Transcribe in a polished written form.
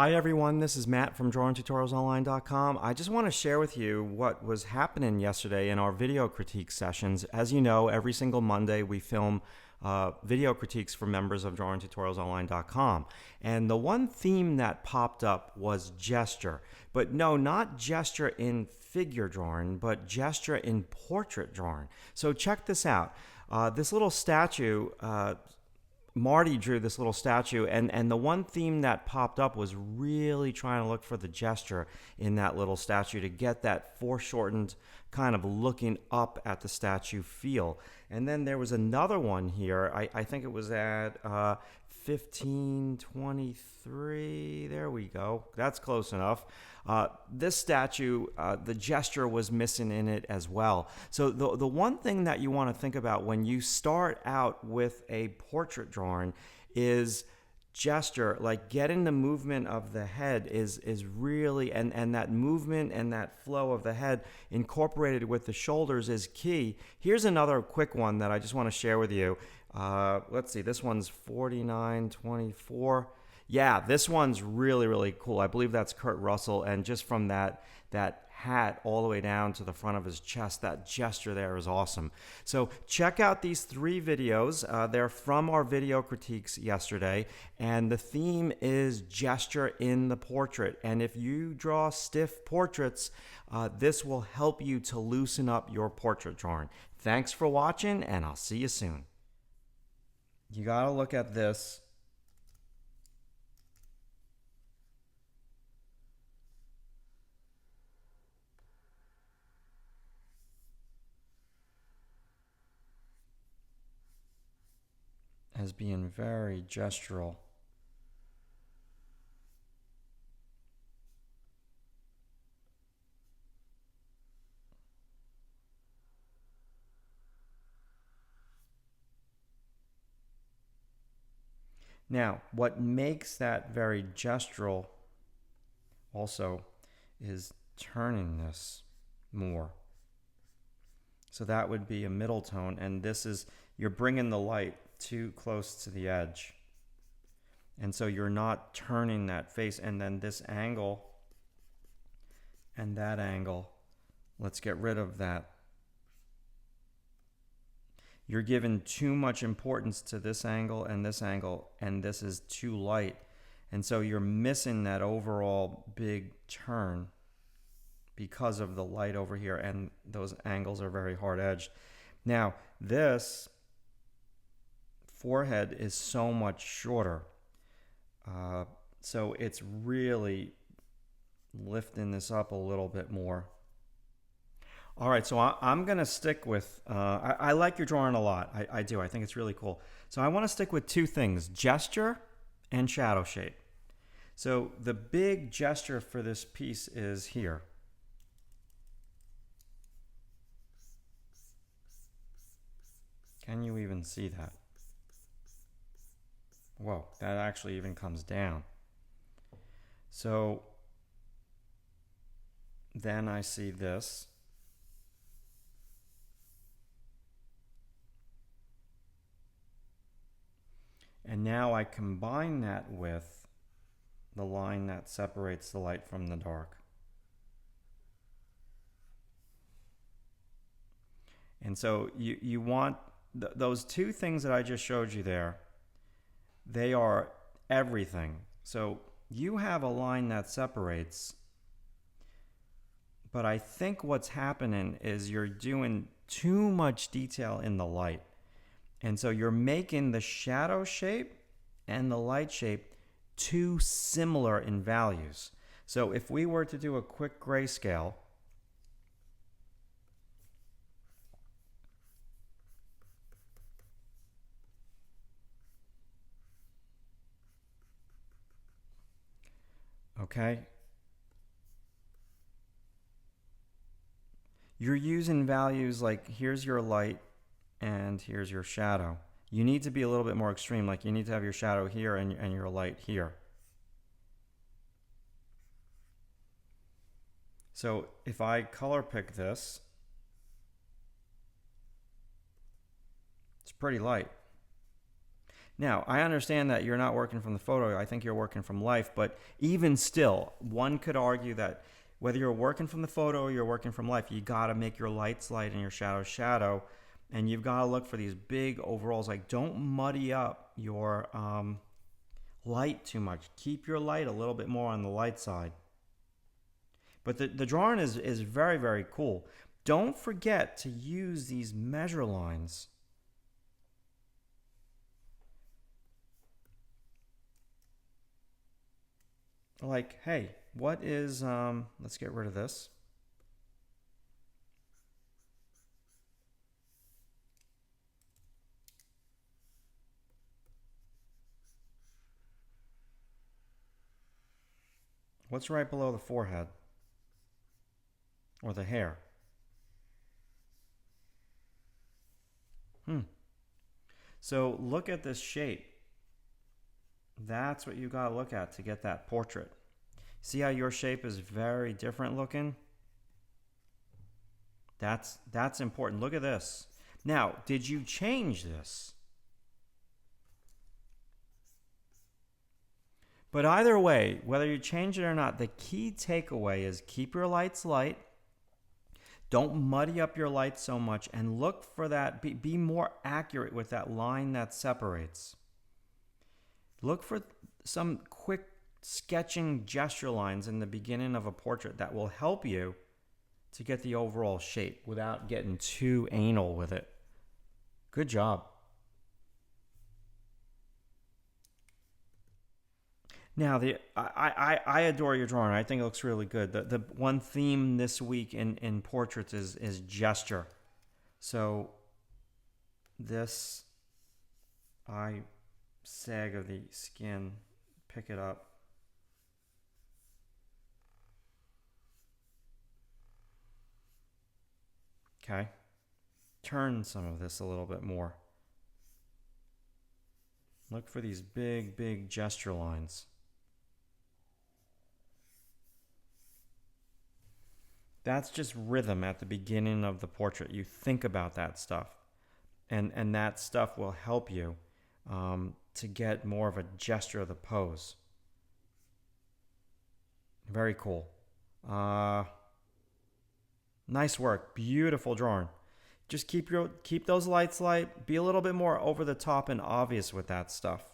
Hi everyone, this is Matt from TutorialsOnline.com. I just want to share with you what was happening yesterday in our video critique sessions. As you know, every single Monday we film video critiques for members of TutorialsOnline.com. And the one theme that popped up was gesture. But no, not gesture in figure drawing, but gesture in portrait drawing. So check this out. This little statue, Marty drew this little statue, and the one theme that popped up was really trying to look for the gesture in that little statue to get that foreshortened kind of looking up at the statue feel. And then there was another one here, I think it was at 1523, there we go, that's close enough. This statue, the gesture was missing in it as well. So the one thing that you want to think about when you start out with a portrait drawing is gesture, like getting the movement of the head is really, and that movement and that flow of the head incorporated with the shoulders is key. Here's another quick one that I just want to share with you. Let's see, this one's 4924. Yeah, this one's really, really cool. I believe that's Kurt Russell, and just from that hat all the way down to the front of his chest, that gesture there is awesome. So check out these 3 videos. They're from our video critiques yesterday, and the theme is gesture in the portrait. And if you draw stiff portraits, this will help you to loosen up your portrait drawing. Thanks for watching, and I'll see you soon. You got to look at this as being very gestural. Now, what makes that very gestural also is turning this more. So that would be a middle tone, and this is, you're bringing the light too close to the edge. And so you're not turning that face, and then this angle and that angle, let's get rid of that. You're giving too much importance to this angle, and this is too light. And so you're missing that overall big turn because of the light over here, and those angles are very hard edged. Now, this forehead is so much shorter. So it's really lifting this up a little bit more. All right, so I'm going to stick with, I like your drawing a lot. I do. I think it's really cool. So I want to stick with 2 things, gesture and shadow shape. So the big gesture for this piece is here. Can you even see that? Whoa, that actually even comes down. So then I see this. And now I combine that with the line that separates the light from the dark. And so you want those 2 things that I just showed you there, they are everything. So you have a line that separates, but I think what's happening is you're doing too much detail in the light. And so you're making the shadow shape and the light shape too similar in values. So if we were to do a quick grayscale, okay, you're using values like here's your light and here's your shadow. You need to be a little bit more extreme, like you need to have your shadow here and your light here. So if I color pick this, it's pretty light. Now, I understand that you're not working from the photo. I think you're working from life. But even still, one could argue that whether you're working from the photo or you're working from life, you got to make your lights light and your shadows shadow. And you've got to look for these big overalls. Like, don't muddy up your light too much. Keep your light a little bit more on the light side. But the drawing is very, very cool. Don't forget to use these measure lines. Like, hey, what is, let's get rid of this. What's right below the forehead? Or the hair? So look at this shape. That's what you got to look at to get that portrait. See how your shape is very different looking? That's important. Look at this. Now, did you change this? But either way, whether you change it or not, the key takeaway is keep your lights light. Don't muddy up your light so much, and look for that. Be more accurate with that line that separates. Look for some quick sketching gesture lines in the beginning of a portrait that will help you to get the overall shape without getting too anal with it. Good job. Now, I adore your drawing. I think it looks really good. The one theme this week in portraits is gesture. So this eye sag of the skin, pick it up. Okay. Turn some of this a little bit more. Look for these big, big gesture lines. That's just rhythm at the beginning of the portrait. You think about that stuff. And that stuff will help you to get more of a gesture of the pose. Very cool. Nice work. Beautiful drawing. Just keep those lights light. Be a little bit more over the top and obvious with that stuff.